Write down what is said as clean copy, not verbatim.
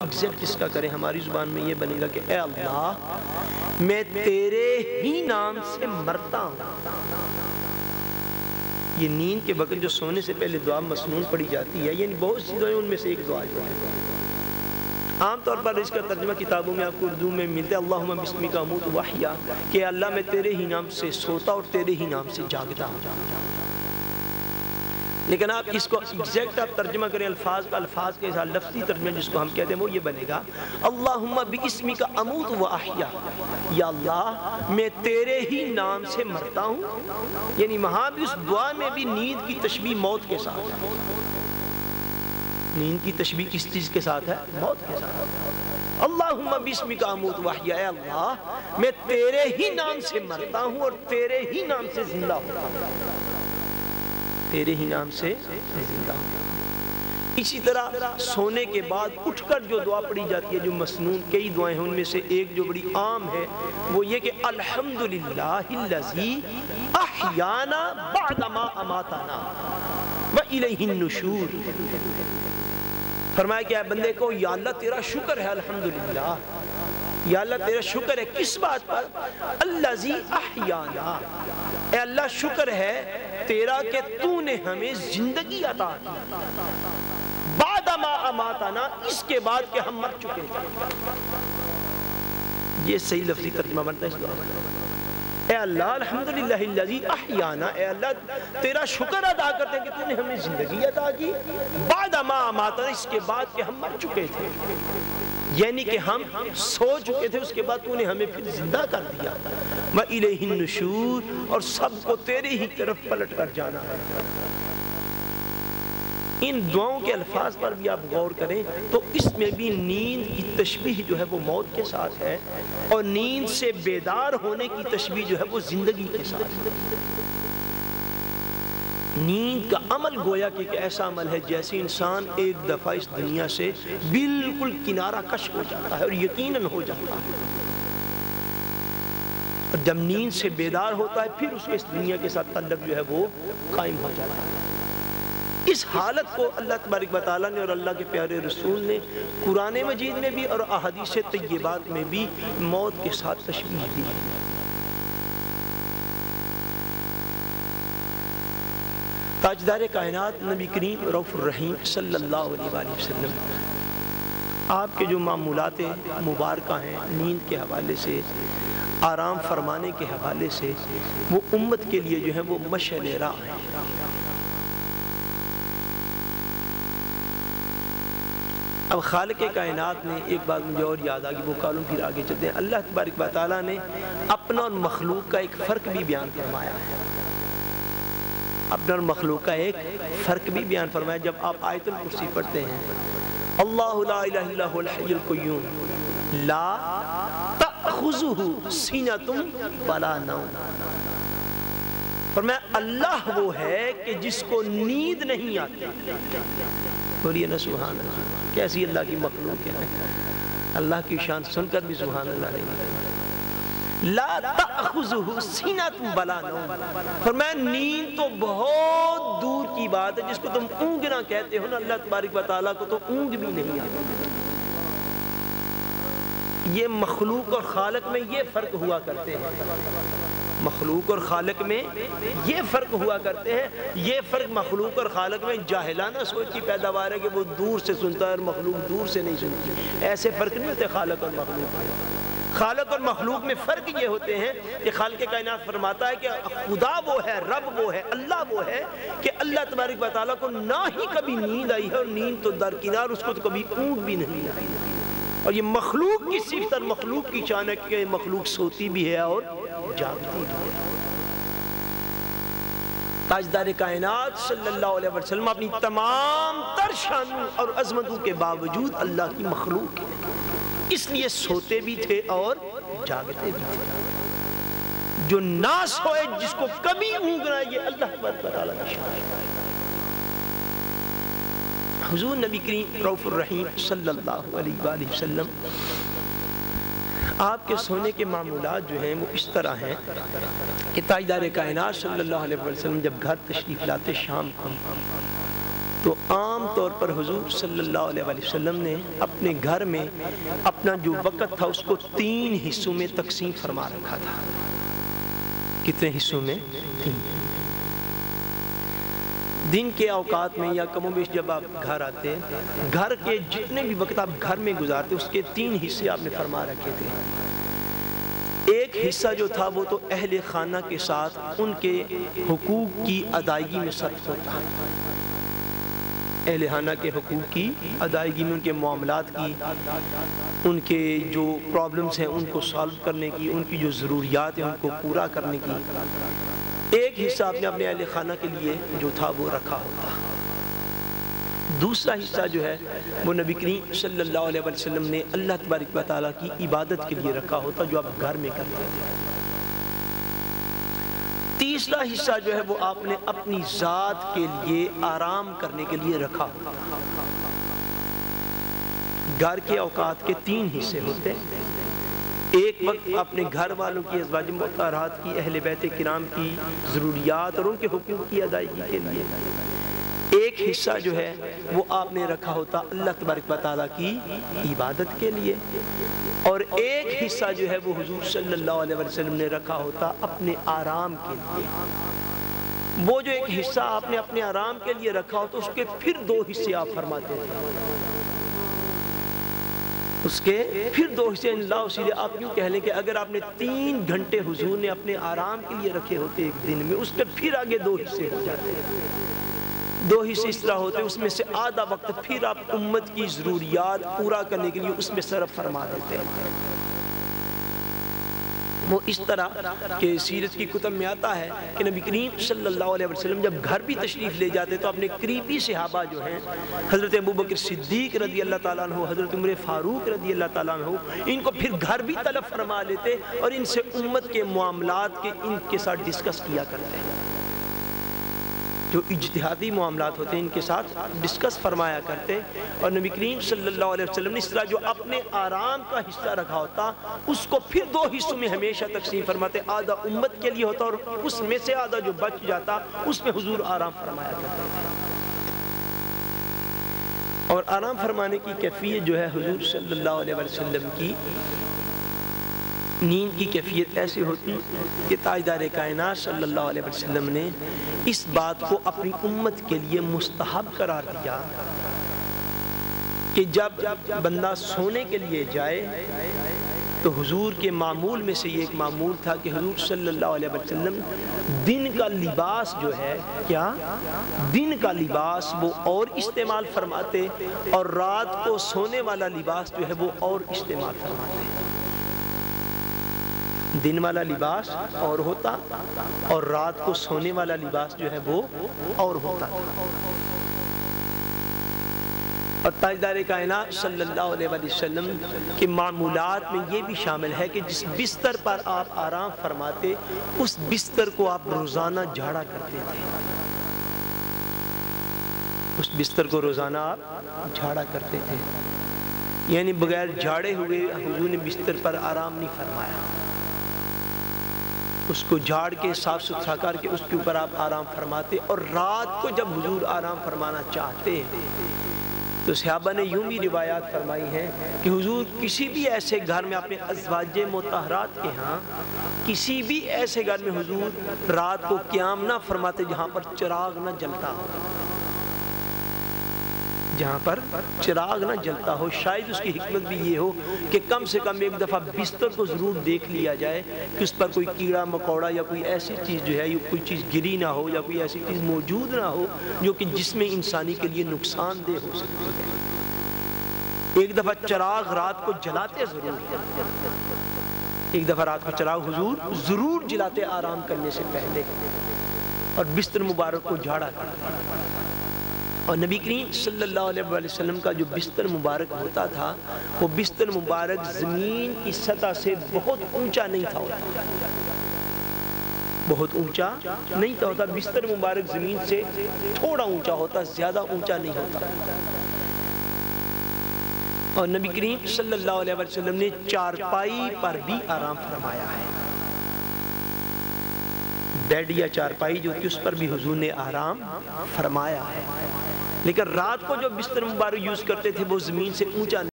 Exact اس کا کریں ہماری زبان میں یہ بنے گا کہ اے اللہ میں تیرے ہی نام سے مرتا ہوں۔ یہ نیند کے وقت جو سونے سے پہلے دعا مسنون پڑھی جاتی ہے، یعنی بہت سی دعائیں ان میں سے ایک دعا جو ہے، عام طور پر اس کا ترجمہ کتابوں میں آپ کو اردو میں ملتا ہے اللہم بسمک اموت واحیا، کہ اللہ میں تیرے ہی نام سے سوتا اور تیرے ہی نام سے جاگتا ہوں۔ لیکن آپ اس کو ایگزیکٹ آپ ترجمہ کریں الفاظ کے ساتھ، لفظی ترجمہ جس کو ہم کہتے ہیں وہ یہ بنے گا اللہم باسمک اموت و احیا، یا اللہ میں تیرے ہی نام سے مرتا ہوں۔ یعنی وہاں بھی اس دعا میں بھی نیند کی تشبیہ موت کے ساتھ ہے۔ نیند کی تشبیہ کس چیز کے ساتھ ہے؟ موت کے ساتھ۔ اللہم باسمک اموت و احیا، اے اللہ میں تیرے ہی نام سے مرتا ہوں اور تیرے ہی نام سے زندہ ہوتا ہوں، تیرے ہی نام سے زندہ ہوں۔ اسی طرح سونے کے بعد اٹھ کر جو دعا پڑھی جاتی ہے، جو مسنون کئی دعائیں ہیں، ان میں سے ایک جو بڑی عام ہے وہ یہ کہ الحمدللہ الذی احیانا بعد ما اماتنا والیہ النشور۔ فرمایا کہ اے بندے کو یا اللہ تیرا شکر ہے، الحمدللہ یا اللہ تیرا شکر ہے کس بات پر؟ الذی احیانا، اے اللہ شکر ہے تیرا کہ تو نے ہمیں زندگی عطا کی، بعد ما اماتنا، اس کے بعد کہ ہم مر چکے ہیں۔ یہ صحیح لفظی ترجمہ بنتا ہے اس دعا۔ اے اللہ الحمدللہ الذی احیانا، اے اللہ تیرا شکر ادا کرتے ہیں کہ تو نے ہمیں زندگی عطا کی، بعد ما اماتنا، اس کے بعد کہ ہم مر چکے تھے، یعنی کہ ہم سو چکے تھے، اس کے بعد تو نے ہمیں پھر زندہ کر دیا، وَإِلَيْهِ النُّشُورُ، اور سب کو تیرے ہی طرف پلٹ کر جانا ہے۔ ان دعاؤں کے الفاظ پر بھی آپ غور کریں تو اس میں بھی نیند کی تشبیہ جو ہے وہ موت کے ساتھ ہے، اور نیند سے بیدار ہونے کی تشبیہ جو ہے وہ زندگی کے ساتھ ہے۔ نیند کا عمل گویا کہ ایک ایسا عمل ہے جیسے انسان ایک دفعہ اس دنیا سے بالکل کنارہ کش ہو جاتا ہے اور یقیناً ہو جاتا ہے، اور جب نیند سے بیدار ہوتا ہے پھر اس کے اس دنیا کے ساتھ تعلق جو ہے وہ قائم ہو جاتا ہے۔ اس حالت کو اللہ تبارک و تعالیٰ نے اور اللہ کے پیارے رسول نے قرآن مجید میں بھی اور احادیث طیبات میں بھی موت کے ساتھ تشبیہ دی ہے۔ تاجدار کائنات نبی کریم رؤوف الرحیم صلی اللہ علیہ وآلہ وسلم، آپ کے جو معمولات مبارکہ ہیں نیند کے حوالے سے، آرام فرمانے کے حوالے سے، وہ امت کے لیے جو ہے وہ مشعل راہ ہیں۔ اب خالق کائنات نے ایک بات مجھے اور یاد آ گئی، وہ کالوں پھر آگے چلتے ہیں۔ اللہ تبارک و تعالیٰ نے اپنا اور مخلوق کا ایک فرق بھی بیان فرمایا ہے، اپنا اور مخلوق کا ایک فرق بھی بیان فرمایا۔ جب آپ آیت الکرسی پڑھتے ہیں، اللہ لا الہ الا هو الحی القیوم لا تأخذہ سینۃ ولا نوم، فرمایا اللہ وہ ہے کہ جس کو نیند نہیں آتی۔ بولیے نا سبحان اللہ، کیسی اللہ کی مخلوق ہے، اللہ کی شان سن کر بھی سبحان اللہ نہیں۔ لا تأخذہ سینۃ ولا نوم، فرمایا نیند تو بہت دور کی بات ہے، جس کو تم اونگنا کہتے ہو نا، اللہ تبارک و تعالیٰ کو تو اونگ بھی نہیں آتی۔ یہ مخلوق اور خالق میں یہ فرق ہوا کرتے ہیں، مخلوق اور خالق میں یہ فرق ہوا کرتے ہیں۔ یہ فرق مخلوق اور خالق میں جاہلانہ سوچ کی پیداوار ہے کہ وہ دور سے سنتا ہے اور مخلوق دور سے نہیں سنتی، ایسے فرق نہیں ہوتے خالق اور مخلوق میں۔ خالق اور مخلوق میں فرق یہ ہوتے ہیں کہ خالق کائنات فرماتا ہے کہ خدا وہ ہے، رب وہ ہے، اللہ وہ ہے کہ اللہ تبارک و تعالیٰ کو نہ ہی کبھی نیند آئی ہے، اور نیند تو درکنار، اس کو تو کبھی اونگ بھی نہیں آئی۔ اور یہ مخلوق کی صفت اور مخلوق کی شان ہے کہ مخلوق سوتی بھی ہے اور جاگتی بھی ہے۔ تاجدار کائنات صلی اللہ علیہ وسلم اپنی تمام تر شانوں اور عظمتوں کے باوجود اللہ کی مخلوق ہے، اس لیے سوتے بھی تھے اور جاگتے بھی تھے۔ جو نہ سوئے، جس کو کبھی اونگ نہ، یہ اللہ تبارک و تعالیٰ کی شان ہے۔ حضور نبی کریم رؤوف الرحیم صلی اللہ علیہ وآلہ وسلم، آپ کے سونے کے معمولات جو ہیں وہ اس طرح ہیں کہ تاجدار کائنات صلی اللہ علیہ وسلم جب گھر تشریف لاتے شام کو، تو عام طور پر حضور صلی اللہ علیہ وسلم نے اپنے گھر میں اپنا جو وقت تھا اس کو 3 حصوں میں تقسیم فرما رکھا تھا۔ کتنے حصوں میں؟ 3۔ دن کے اوقات میں یا کم و بیش جب آپ گھر آتے، گھر کے جتنے بھی وقت آپ گھر میں گزارتے اس کے 3 حصے آپ نے فرما رکھے تھے۔ ایک حصہ جو تھا وہ تو اہل خانہ کے ساتھ ان کے حقوق کی ادائیگی میں صرف ہوتا، اہل خانہ کے حقوق کی ادائیگی میں، ان کے معاملات کی، ان کے جو پرابلمز ہیں ان کو سالو کرنے کی، ان کی جو ضروریات ہیں ان کو پورا کرنے کی ایک حصہ آپ نے اپنے اہل خانہ کے لیے جو تھا وہ رکھا ہوتا۔ دوسرا حصہ جو ہے وہ نبی کریم صلی اللہ علیہ وسلم نے اللہ تبارک و تعالیٰ کی عبادت کے لیے رکھا ہوتا جو آپ گھر میں کرتے تھے۔ تیسرا حصہ جو ہے وہ آپ نے اپنی ذات کے لیے آرام کرنے کے لیے رکھا ہوتا۔ گھر کے اوقات کے 3 حصے ہوتے ہیں۔ ایک وقت اپنے گھر والوں کی، ازواج مطہرات کی، اہل بیت کرام کی ضروریات اور ان کے حقوق کی ادائیگی کے لیے۔ ایک حصہ جو ہے وہ آپ نے رکھا ہوتا اللہ تبارک و تعالیٰ کی عبادت کے لیے، اور ایک حصہ جو ہے وہ حضور صلی اللہ علیہ وسلم نے رکھا ہوتا اپنے آرام کے لیے۔ وہ جو ایک حصہ آپ نے اپنے آرام کے لیے رکھا ہوتا اس کے پھر 2 حصے آپ فرماتے تھے، اس کے پھر 2 حصے اللہ اسی آپ یوں کہہ لیں کہ اگر آپ نے 3 گھنٹے حضور نے اپنے آرام کے لیے رکھے ہوتے ایک دن میں، اس کے پھر آگے 2 حصے ہو جاتے ہیں۔ 2 حصے اس طرح ہوتے ہیں، اس میں سے آدھا وقت پھر آپ امت کی ضروریات پورا کرنے کے لیے اس میں صرف فرما دیتے ہیں۔ وہ اس طرح کہ سیرت کی کتب میں آتا ہے کہ نبی کریم صلی اللہ علیہ وسلم جب گھر بھی تشریف لے جاتے تو اپنے قریبی صحابہ جو ہیں حضرت ابوبکر صدیق رضی اللہ تعالیٰ عنہ، حضرت عمر فاروق رضی اللہ تعالیٰ عنہ، ان کو پھر گھر بھی طلب فرما لیتے اور ان سے امت کے معاملات کے ان کے ساتھ ڈسکس کیا کرتے ہیں۔ جو اجتہادی معاملات ہوتے ہیں ان کے ساتھ ڈسکس فرمایا کرتے، اور نبی کریم صلی اللہ علیہ وسلم نے اس طرح جو اپنے آرام کا حصہ رکھا ہوتا اس کو پھر 2 حصوں میں ہمیشہ تقسیم فرماتے، آدھا امت کے لیے ہوتا اور اس میں سے آدھا جو بچ جاتا اس میں حضور آرام فرمایا کرتے تھے۔ اور آرام فرمانے کی کیفیت جو ہے حضور صلی اللہ علیہ وسلم کی نیند کی کیفیت ایسی ہوتی کہ تاجدار کائنات صلی اللہ علیہ وسلم نے اس بات کو اپنی امت کے لیے مستحب قرار دیا کہ جب بندہ سونے کے لیے جائے تو حضور کے معمول میں سے یہ ایک معمول تھا کہ حضور صلی اللہ علیہ وسلم دن کا لباس جو ہے، کیا دن کا لباس وہ اور استعمال فرماتے اور رات کو سونے والا لباس جو ہے وہ اور استعمال فرماتے۔ دن والا لباس اور ہوتا اور رات کو سونے والا لباس جو ہے وہ اور ہوتا۔ اور تاجدار کائنات صلی اللہ علیہ وسلم کے معمولات میں یہ بھی شامل ہے کہ جس بستر پر آپ آرام فرماتے اس بستر کو آپ روزانہ جھاڑا کرتے تھے، اس بستر کو روزانہ آپ جھاڑا کرتے تھے، یعنی بغیر جھاڑے ہوئے حضور نے بستر پر آرام نہیں فرمایا، اس کو جھاڑ کے صاف ستھرا کر کے اس کے اوپر آپ آرام فرماتے۔ اور رات کو جب حضور آرام فرمانا چاہتے تو صحابہ نے یوں بھی روایات فرمائی ہیں کہ حضور کسی بھی ایسے گھر میں اپنے ازواج مطہرات کے ہاں کسی بھی ایسے گھر میں حضور رات کو قیام نہ فرماتے جہاں پر چراغ نہ جلتا ہو، جہاں پر چراغ نہ جلتا ہو۔ شاید اس کی حکمت بھی یہ ہو کہ کم سے کم ایک دفعہ بستر کو ضرور دیکھ لیا جائے کہ اس پر کوئی کیڑا مکوڑا یا کوئی ایسی چیز جو ہے، کوئی چیز گری نہ ہو یا کوئی ایسی چیز موجود نہ ہو جو کہ جسم انسانی کے لیے نقصان دہ ہو سکتی ہے۔ ایک دفعہ چراغ رات کو جلاتے ضرور، ایک دفعہ رات کو چراغ حضور ضرور جلاتے آرام کرنے سے پہلے، اور بستر مبارک کو جھاڑا کرتے۔ اور نبی کریم صلی اللہ علیہ وسلم کا جو بستر مبارک ہوتا تھا وہ بستر مبارک زمین کی سطح سے بہت اونچا نہیں تھا ہوتا، بہت اونچا نہیں تھا ہوتا، بستر مبارک زمین سے تھوڑا اونچا ہوتا، زیادہ اونچا نہیں ہوتا۔ اور نبی کریم صلی اللہ علیہ وسلم نے چارپائی پر بھی آرام فرمایا ہے، بیڈ یا چارپائی جو تھی اس پر بھی حضور نے آرام فرمایا ہے، لیکن رات کو جو بستر مبارک یوز کرتے تھے وہ زمین سے اونچا